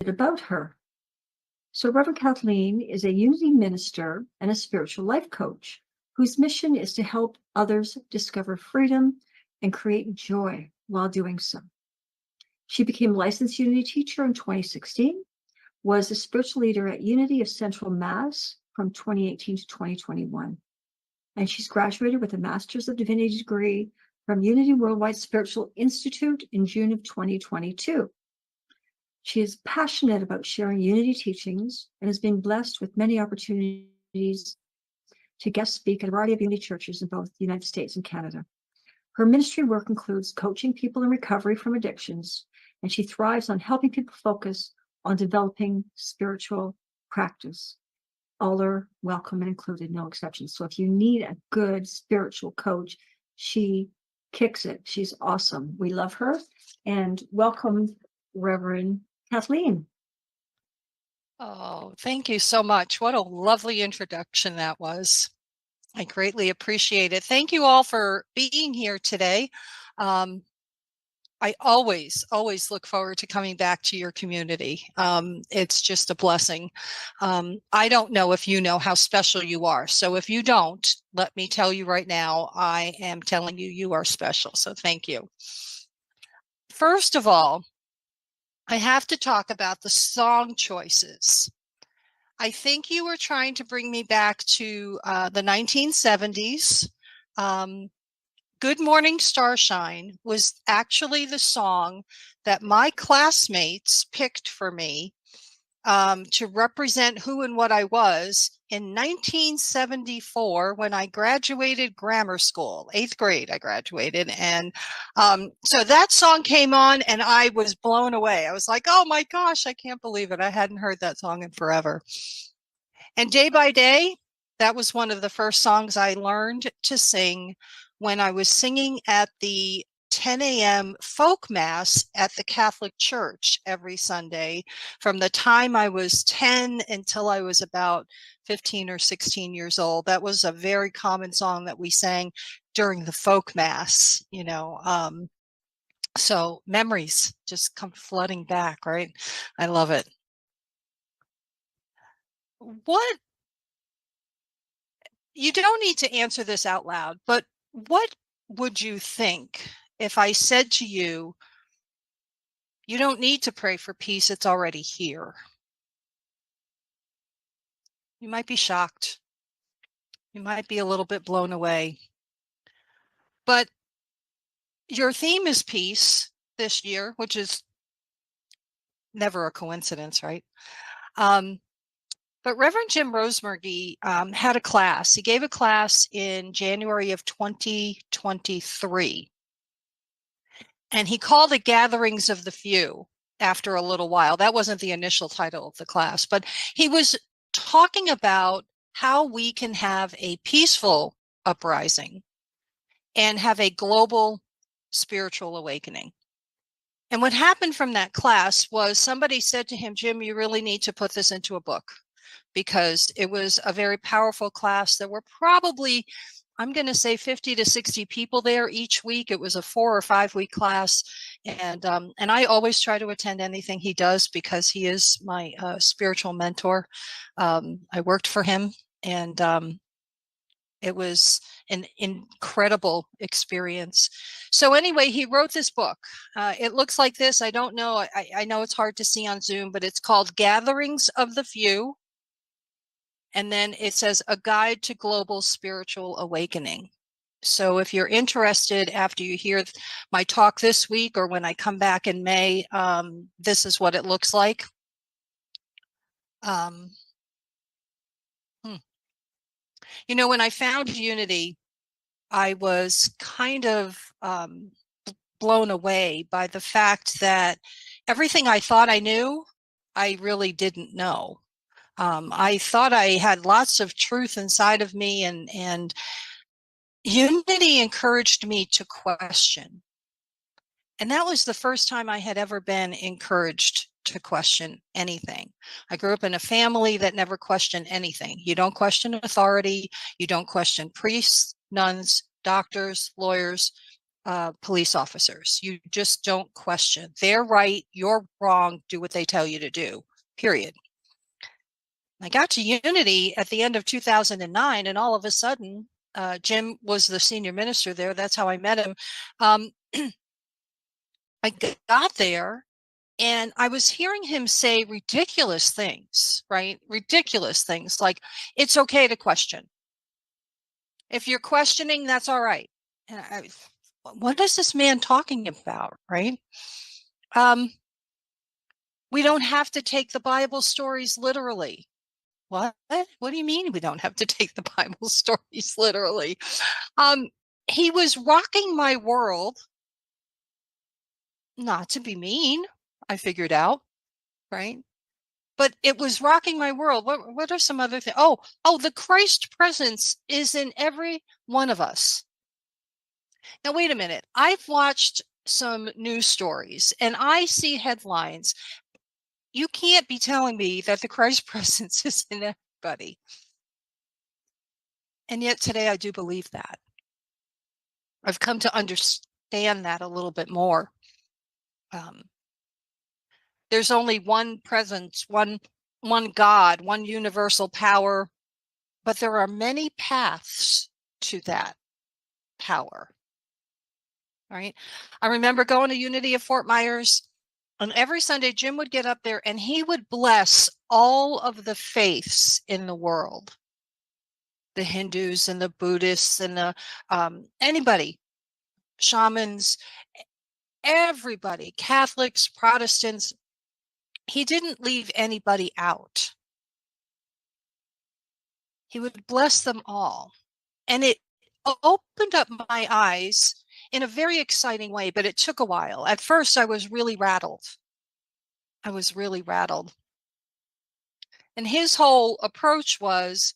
about her. So Reverend Kathleen is a unity minister and a spiritual life coach whose mission is to help others discover freedom and create joy while doing so. She became a licensed Unity teacher in 2016, was a spiritual leader at Unity of Central Mass from 2018 to 2021. And she's graduated with a Master's of Divinity degree from Unity Worldwide Spiritual Institute in June of 2022. She is passionate about sharing Unity teachings and has been blessed with many opportunities to guest speak at a variety of Unity churches in both the United States and Canada. Her ministry work includes coaching people in recovery from addictions, and she thrives on helping people focus on developing spiritual practice. All are welcome and included, no exceptions. So if you need a good spiritual coach, she kicks it. She's awesome. We love her. And welcome, Reverend Kathleen. Oh, thank you so much. What a lovely introduction that was. I greatly appreciate it. Thank you all for being here today. I always look forward to coming back to your community. It's just a blessing. I don't know if you know how special you are. So if you don't, let me tell you right now, I am telling you, you are special. So thank you. First of all, I have to talk about the song choices. I think you were trying to bring me back to the 1970s. Good Morning Starshine was actually the song that my classmates picked for me to represent who and what I was in 1974 when I graduated grammar school, 8th grade I graduated. And so that song came on and I was blown away. I was like, oh my gosh, I can't believe it. I hadn't heard that song in forever. And Day by Day, that was one of the first songs I learned to sing when I was singing at the 10 a.m. folk mass at the Catholic Church every Sunday from the time I was 10 until I was about 15 or 16 years old. That was a very common song that we sang during the folk mass, you know. So memories just come flooding back, right? I love it. What, you don't need to answer this out loud, but what would you think if I said to you, you don't need to pray for peace, it's already here? You might be shocked. You might be a little bit blown away. But your theme is peace this year, which is never a coincidence, right? But Reverend Jim Rosemurgy had a class. He gave a class in January of 2023. And he called it Gatherings of the Few after a little while. That wasn't the initial title of the class, but he was talking about how we can have a peaceful uprising and have a global spiritual awakening. And what happened from that class was somebody said to him, Jim, you really need to put this into a book, because it was a very powerful class. There were probably, I'm going to say 50 to 60 people there each week. It was a 4 or 5 week class. And I always try to attend anything he does because he is my spiritual mentor. I worked for him, and it was an incredible experience. So anyway, he wrote this book. It looks like this. I don't know. I know it's hard to see on Zoom, but it's called Gatherings of the Few. And then it says A Guide to Global Spiritual Awakening. So if you're interested, after you hear my talk this week or when I come back in May, this is what it looks like. You know, when I found Unity, I was kind of blown away by the fact that everything I thought I knew, I really didn't know. I thought I had lots of truth inside of me, and Unity encouraged me to question. And that was the first time I had ever been encouraged to question anything. I grew up in a family that never questioned anything. You don't question authority. You don't question priests, nuns, doctors, lawyers. police officers. You just don't question. They're right, you're wrong, do what they tell you to do, period. I got to Unity at the end of 2009, and all of a sudden, Jim was the senior minister there. That's how I met him. I got there, and I was hearing him say ridiculous things, right? Ridiculous things like, it's okay to question. If you're questioning, that's all right. And what is this man talking about, right? We don't have to take the Bible stories literally. What? What do you mean we don't have to take the Bible stories literally? He was rocking my world, not to be mean, I figured out, right? But it was rocking my world. What are some other things? Oh, the Christ presence is in every one of us. Now, wait a minute. I've watched some news stories and I see headlines. You can't be telling me that the Christ presence is in everybody. And yet today I do believe that. I've come to understand that a little bit more. There's only one presence, one God, one universal power, but there are many paths to that power. Right? I remember going to Unity of Fort Myers, and every Sunday Jim would get up there and he would bless all of the faiths in the world. The Hindus and the Buddhists and the anybody, shamans, everybody, Catholics, Protestants. He didn't leave anybody out. He would bless them all. And it opened up my eyes in a very exciting way, but it took a while. At first, I was really rattled. And his whole approach was,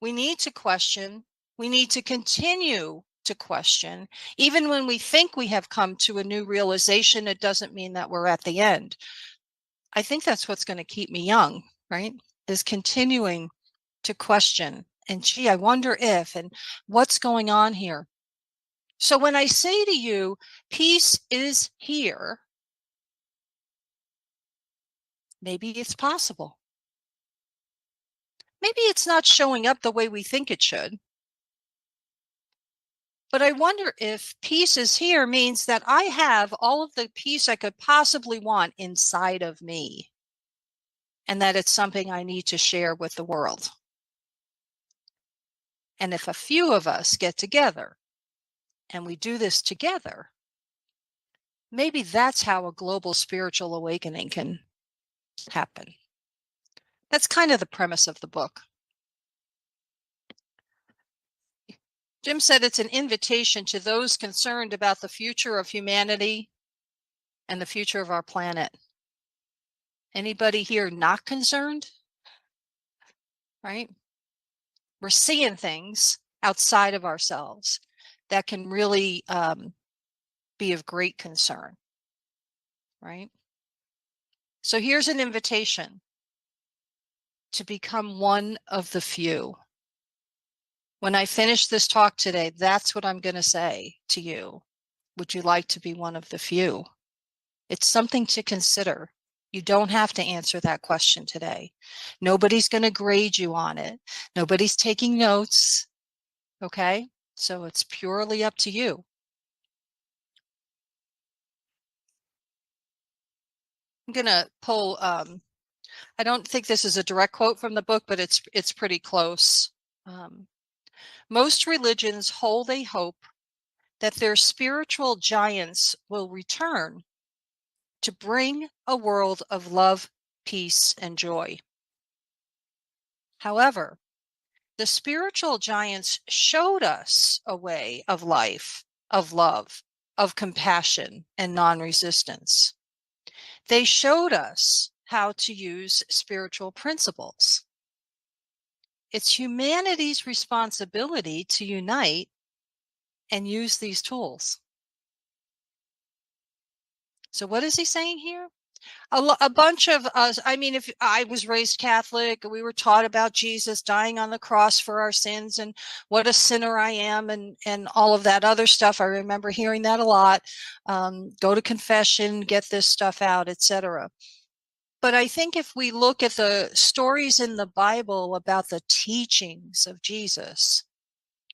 we need to question. We need to continue to question. Even when we think we have come to a new realization, it doesn't mean that we're at the end. I think that's what's going to keep me young, right? Is continuing to question. And gee, I wonder if, and what's going on here? So when I say to you, peace is here, maybe it's possible. Maybe it's not showing up the way we think it should. But I wonder if peace is here means that I have all of the peace I could possibly want inside of me, and that it's something I need to share with the world. And if a few of us get together and we do this together, maybe that's how a global spiritual awakening can happen. That's kind of the premise of the book. Jim said it's an invitation to those concerned about the future of humanity and the future of our planet. Anybody here not concerned? Right? We're seeing things outside of ourselves that can really be of great concern. Right? So here's an invitation to become one of the few. When I finish this talk today, that's what I'm going to say to you. Would you like to be one of the few? It's something to consider. You don't have to answer that question today. Nobody's going to grade you on it. Nobody's taking notes. Okay? So it's purely up to you. I'm going to pull, I don't think this is a direct quote from the book, but it's pretty close. Most religions hold a hope that their spiritual giants will return to bring a world of love, peace, and joy. However, the spiritual giants showed us a way of life, of love, of compassion, and non-resistance. They showed us how to use spiritual principles. It's humanity's responsibility to unite and use these tools. So what is he saying here? A bunch of us, I mean, if I was raised Catholic, we were taught about Jesus dying on the cross for our sins and what a sinner I am and all of that other stuff. I remember hearing that a lot. Go to confession, get this stuff out, etc. But I think if we look at the stories in the Bible about the teachings of Jesus,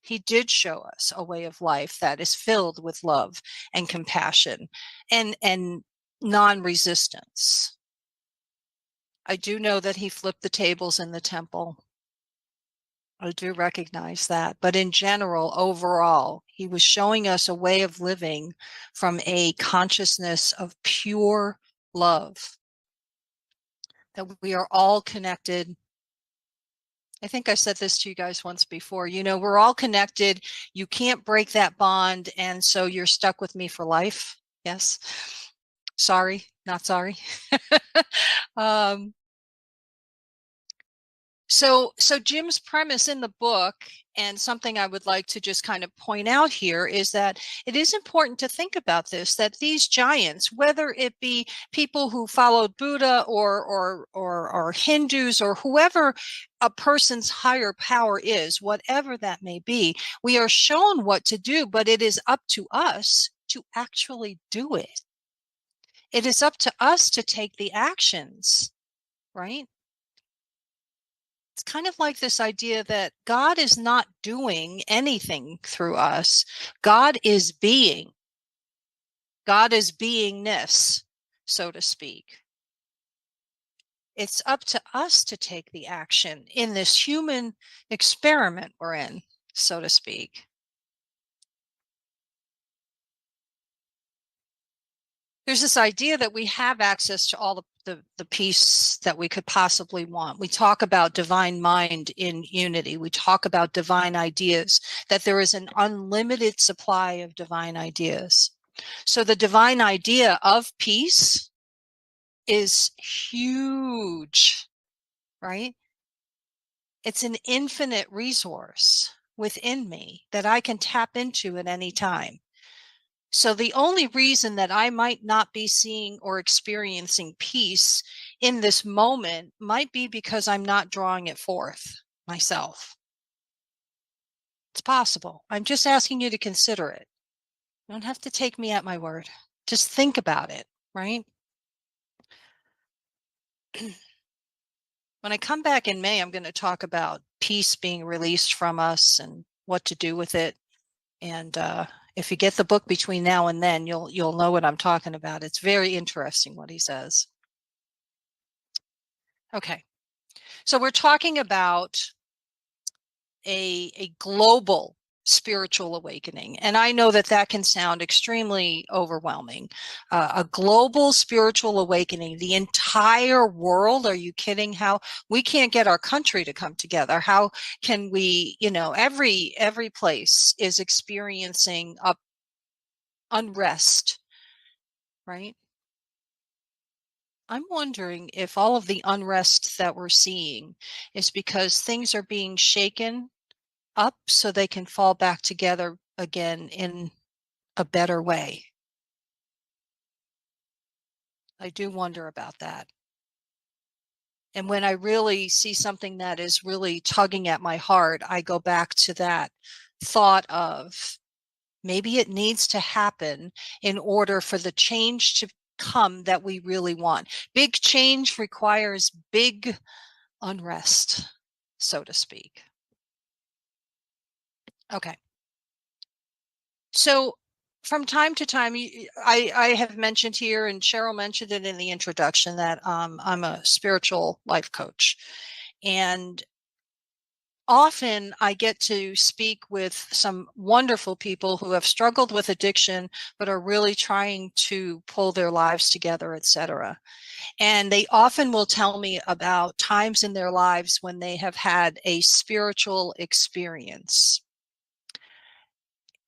he did show us a way of life that is filled with love and compassion and non-resistance. I do know that he flipped the tables in the temple. I do recognize that. But in general, overall, he was showing us a way of living from a consciousness of pure love, that we are all connected. I think I said this to you guys once before. You know, we're all connected. You can't break that bond. And so you're stuck with me for life. Yes. Sorry, not sorry. So Jim's premise in the book, and something I would like to just kind of point out here, is that it is important to think about this, that these giants, whether it be people who followed Buddha or Hindus or whoever a person's higher power is, whatever that may be, we are shown what to do, but it is up to us to actually do it. It is up to us to take the actions, right? It's kind of like this idea that God is not doing anything through us. God is being. God is beingness, so to speak. It's up to us to take the action in this human experiment we're in, so to speak. There's this idea that we have access to all the peace that we could possibly want. We talk about divine mind in unity. We talk about divine ideas, that there is an unlimited supply of divine ideas. So the divine idea of peace is huge, right? It's an infinite resource within me that I can tap into at any time. So the only reason that I might not be seeing or experiencing peace in this moment might be because I'm not drawing it forth myself. It's possible. I'm just asking you to consider it. You don't have to take me at my word. Just think about it, right? When I come back in May, I'm going to talk about peace being released from us and what to do with it. And if you get the book between now and then, you'll know what I'm talking about. It's very interesting what he says. Okay, so we're talking about a global spiritual awakening, and I know that that can sound extremely overwhelming. A global spiritual awakening, the entire world. Are you kidding? How we can't get our country to come together? How can we? You know, every place is experiencing unrest, right? I'm wondering if all of the unrest that we're seeing is because things are being shaken up so they can fall back together again in a better way. I do wonder about that. And when I really see something that is really tugging at my heart, I go back to that thought of maybe it needs to happen in order for the change to come that we really want. Big change requires big unrest, so to speak. Okay. So from time to time, I have mentioned here, and Cheryl mentioned it in the introduction, that I'm a spiritual life coach. And often I get to speak with some wonderful people who have struggled with addiction, but are really trying to pull their lives together, etc. And they often will tell me about times in their lives when they have had a spiritual experience.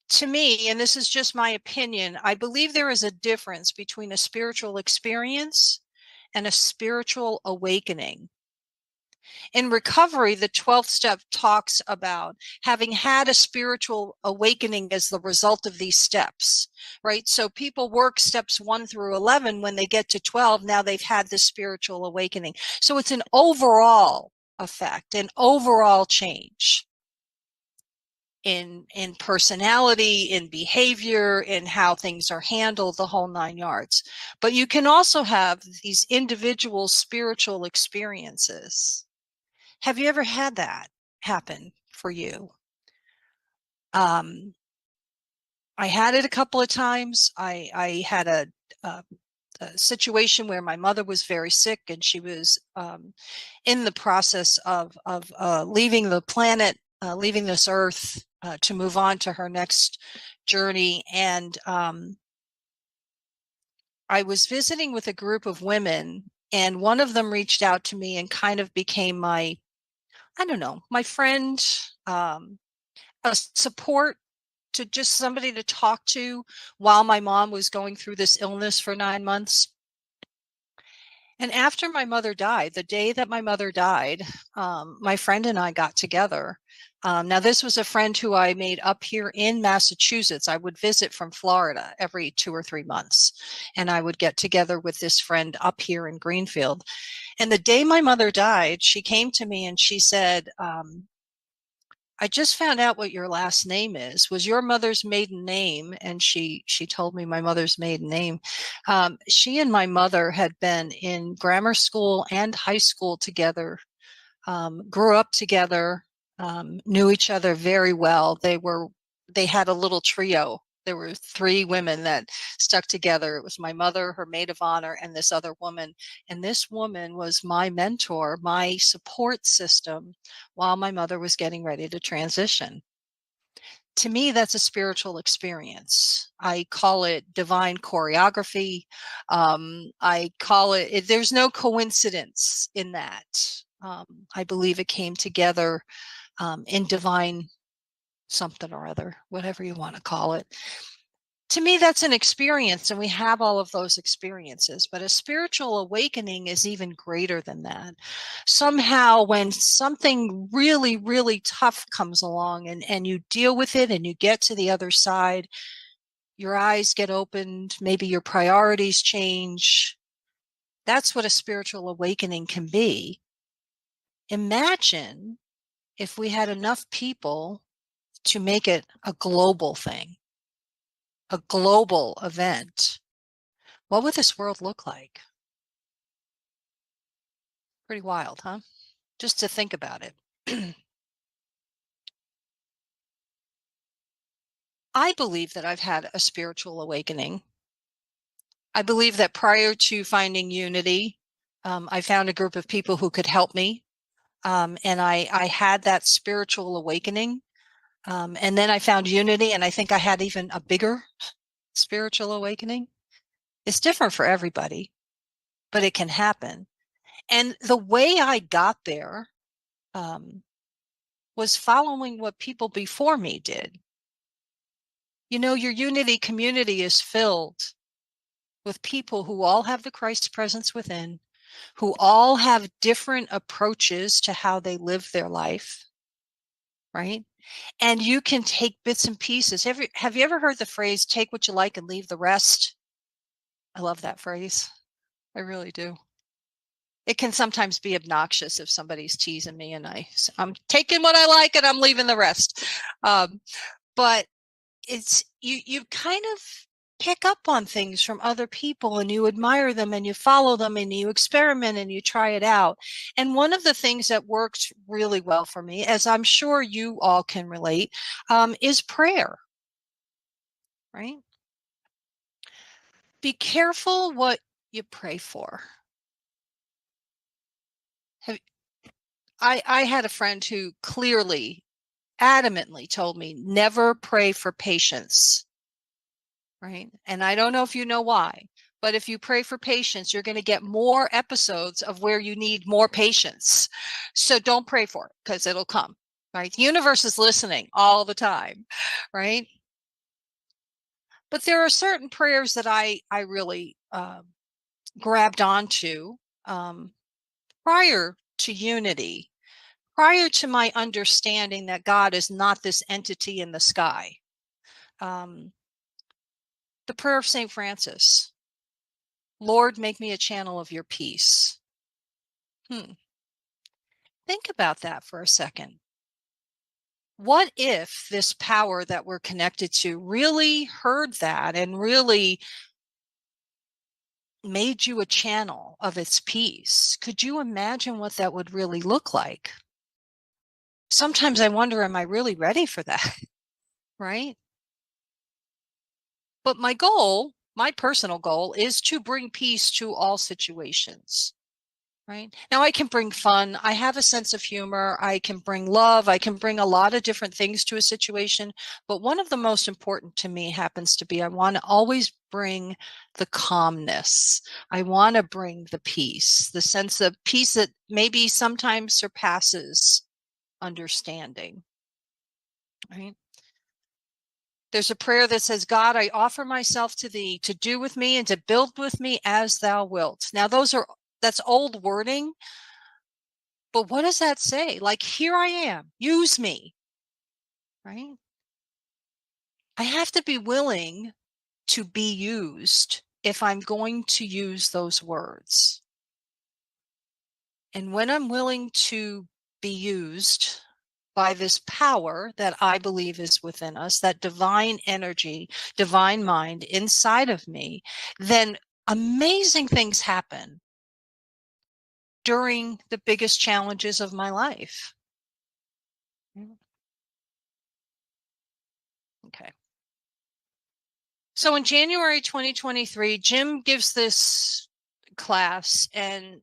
To me, and this is just my opinion, I believe there is a difference between a spiritual experience and a spiritual awakening. In recovery, the 12th step talks about having had a spiritual awakening as the result of these steps, right? So people work steps 1 through 11. When they get to 12, now they've had this spiritual awakening. So it's an overall effect, an overall change in personality, in behavior, in how things are handled, the whole 9 yards. But you can also have these individual spiritual experiences. Have you ever had that happen for you? I had it a couple of times. I had a situation where my mother was very sick, and she was in the process of leaving the planet, leaving this earth to move on to her next journey. And I was visiting with a group of women, and one of them reached out to me and kind of became my, I don't know, my friend, a support, to just somebody to talk to while my mom was going through this illness for 9 months. And after my mother died, the day that my mother died, my friend and I got together. Now, this was a friend who I made up here in Massachusetts. I would visit from Florida every 2 or 3 months, and I would get together with this friend up here in Greenfield. And the day my mother died, she came to me and she said, I just found out what your last name is. Was your mother's maiden name? And she told me my mother's maiden name. She and my mother had been in grammar school and high school together, grew up together, knew each other very well. They had a little trio. There were 3 women that stuck together. It was my mother, her maid of honor, and this other woman. And this woman was my mentor, my support system while my mother was getting ready to transition. To me, that's a spiritual experience. I call it divine choreography. I call it, there's no coincidence in that. I believe it came together in divine something or other, whatever you want to call it. To me, that's an experience, and we have all of those experiences, but a spiritual awakening is even greater than that. Somehow, when something really, really tough comes along and you deal with it and you get to the other side, your eyes get opened, maybe your priorities change. That's what a spiritual awakening can be. Imagine if we had enough people to make it a global thing, a global event. What would this world look like? Pretty wild, huh? Just to think about it. I believe that I've had a spiritual awakening. I believe that prior to finding unity, I found a group of people who could help me. And I had that spiritual awakening. And then I found unity, and I think I had even a bigger spiritual awakening. It's different for everybody, but it can happen. And the way I got there was following what people before me did. You know, your unity community is filled with people who all have the Christ presence within, who all have different approaches to how they live their life, right? And you can take bits and pieces. Have you ever heard the phrase, take what you like and leave the rest? I love that phrase. I really do. It can sometimes be obnoxious if somebody's teasing me and I'm taking what I like and I'm leaving the rest. But it's you kind of pick up on things from other people, and you admire them and you follow them and you experiment and you try it out. And one of the things that works really well for me, as I'm sure you all can relate, is prayer, right? Be careful what you pray for. Have, I had a friend who clearly, adamantly told me, never pray for patience, right? And I don't know if you know why, but if you pray for patience, you're going to get more episodes of where you need more patience. So don't pray for it, because it'll come, right? The universe is listening all the time, right? But there are certain prayers that I really grabbed onto prior to unity, prior to my understanding that God is not this entity in the sky. The prayer of St. Francis, Lord, make me a channel of your peace. Think about that for a second. What if this power that we're connected to really heard that and really made you a channel of its peace? Could you imagine what that would really look like? Sometimes I wonder, am I really ready for that? Right? But my goal, my personal goal, is to bring peace to all situations. Right? Now I can bring fun. I have a sense of humor. I can bring love. I can bring a lot of different things to a situation. But one of the most important to me happens to be I want to always bring the calmness. I want to bring the peace, the sense of peace that maybe sometimes surpasses understanding. Right? There's a prayer that says, God, I offer myself to thee to do with me and to build with me as thou wilt. Now that's old wording. But what does that say? Like, here I am, use me, right? I have to be willing to be used if I'm going to use those words. And when I'm willing to be used by this power that I believe is within us, that divine energy, divine mind inside of me, then amazing things happen during the biggest challenges of my life. Okay. So in January 2023, Jim gives this class, and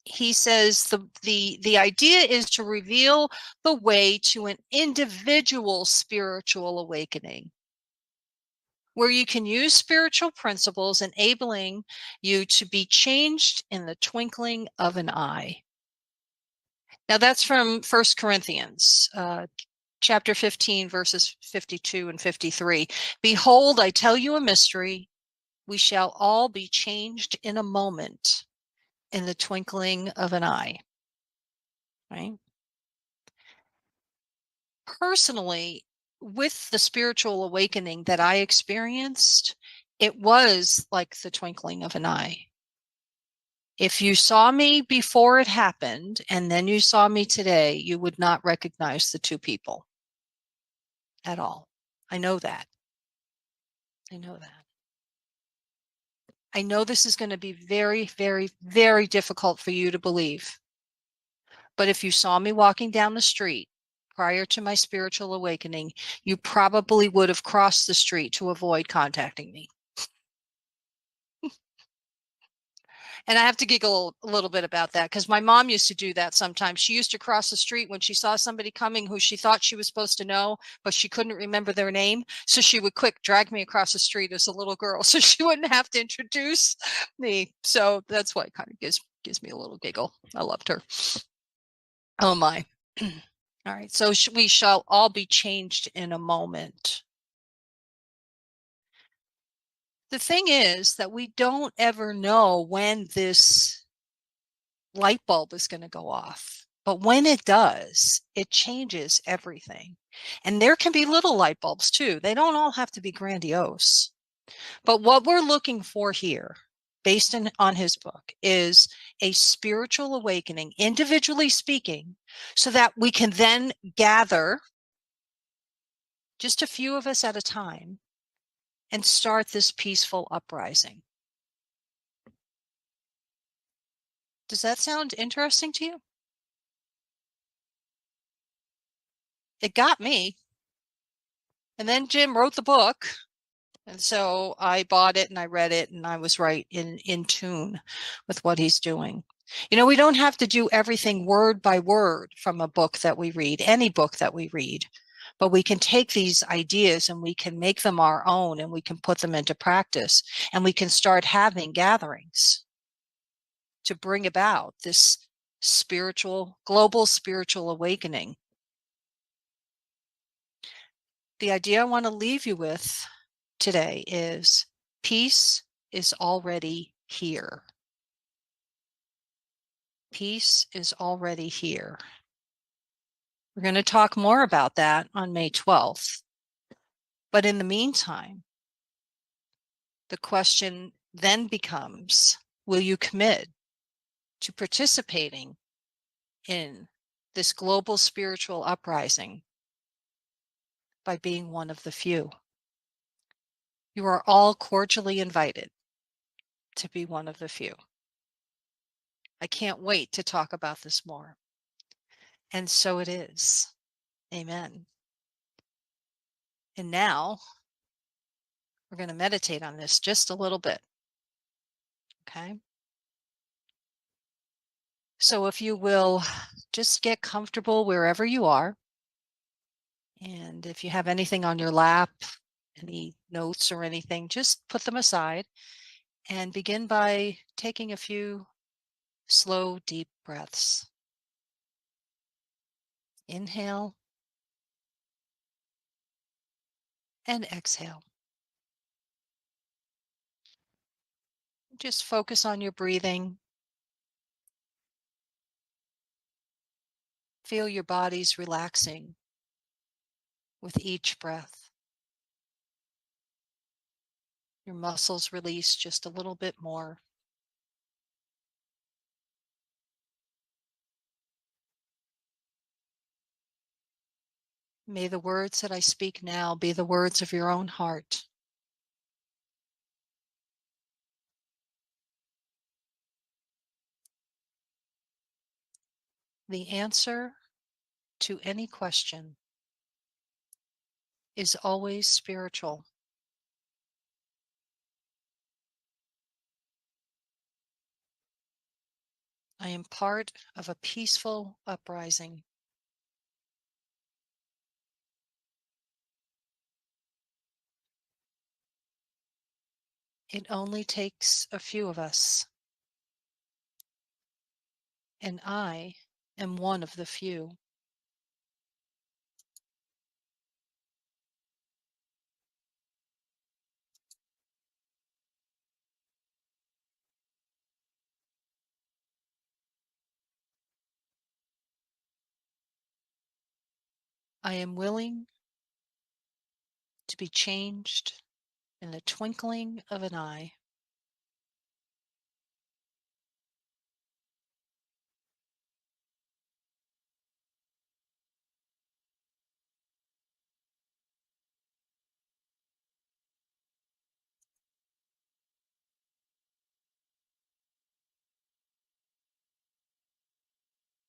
he says the idea is to reveal the way to an individual spiritual awakening, where you can use spiritual principles enabling you to be changed in the twinkling of an eye. Now that's from 1 Corinthians chapter 15, verses 52 and 53. Behold, I tell you a mystery. We shall all be changed in a moment, in the twinkling of an eye. Right? Personally, with the spiritual awakening that I experienced, it was like the twinkling of an eye. If you saw me before it happened and then you saw me today, you would not recognize the two people at all. I know that. I know that. I know this is going to be very, very, very difficult for you to believe. But if you saw me walking down the street prior to my spiritual awakening, you probably would have crossed the street to avoid contacting me. And I have to giggle a little bit about that because my mom used to do that sometimes. She used to cross the street when she saw somebody coming who she thought she was supposed to know, but she couldn't remember their name. So she would quick drag me across the street as a little girl so she wouldn't have to introduce me. So that's why it kind of gives me a little giggle. I loved her. Oh my. All right. So we shall all be changed in a moment. The thing is that we don't ever know when this light bulb is going to go off. But when it does, it changes everything. And there can be little light bulbs too. They don't all have to be grandiose. But what we're looking for here, based on his book, is a spiritual awakening, individually speaking, so that we can then gather just a few of us at a time and start this peaceful uprising. Does that sound interesting to you? It got me. And then Jim wrote the book. And so I bought it and I read it, and I was right in tune with what he's doing. You know, we don't have to do everything word by word from a book that we read, any book that we read, but we can take these ideas and we can make them our own, and we can put them into practice, and we can start having gatherings to bring about this global spiritual awakening. The idea I want to leave you with today is peace is already here. Peace is already here. We're going to talk more about that on May 12th. But in the meantime, the question then becomes, will you commit to participating in this global spiritual uprising by being one of the few? You are all cordially invited to be one of the few. I can't wait to talk about this more. And so it is. Amen. And now we're going to meditate on this just a little bit. Okay. So if you will just get comfortable wherever you are. And if you have anything on your lap, any notes or anything, just put them aside and begin by taking a few slow, deep breaths. Inhale and exhale. Just focus on your breathing. Feel your body's relaxing with each breath. Your muscles release just a little bit more. May the words that I speak now be the words of your own heart. The answer to any question is always spiritual. I am part of a peaceful uprising. It only takes a few of us, and I am one of the few. I am willing to be changed in the twinkling of an eye.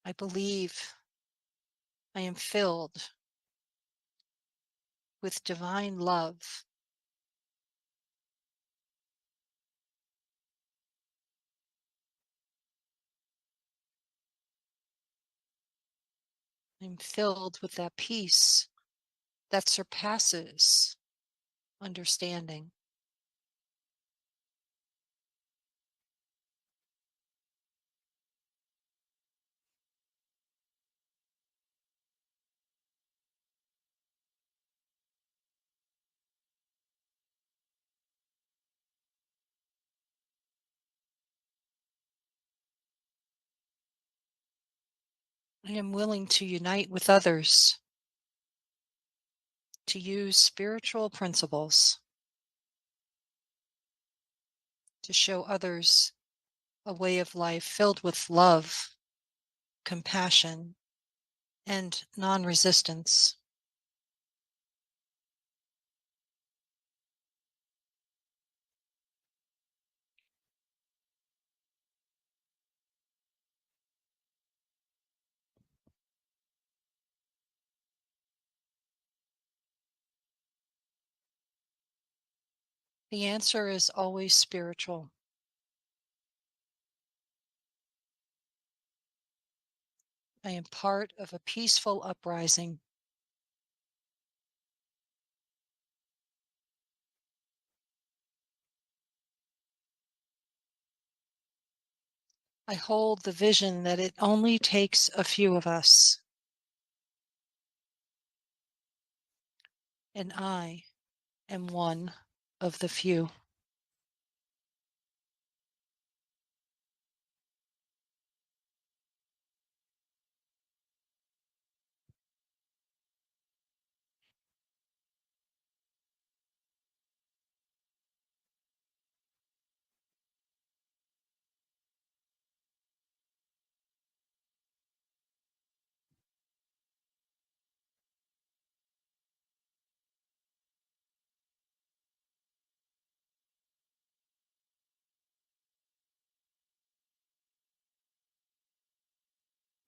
I believe I am filled with divine love. I'm filled with that peace that surpasses understanding. I am willing to unite with others, to use spiritual principles to show others a way of life filled with love, compassion, and non-resistance. The answer is always spiritual. I am part of a peaceful uprising. I hold the vision that it only takes a few of us, and I am one of the few.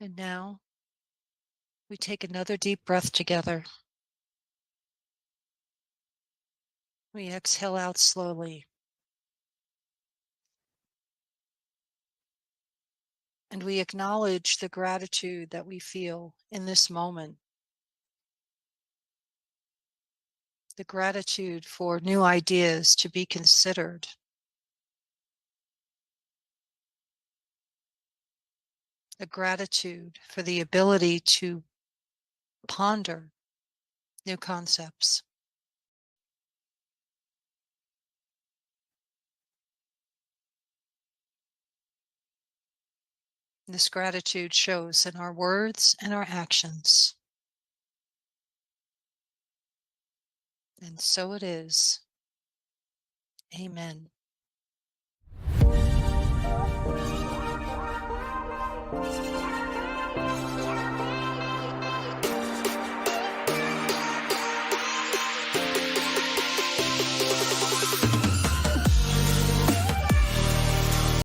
And now we take another deep breath together. We exhale out slowly. And we acknowledge the gratitude that we feel in this moment. The gratitude for new ideas to be considered. The gratitude for the ability to ponder new concepts. This gratitude shows in our words and our actions. And so it is. Amen.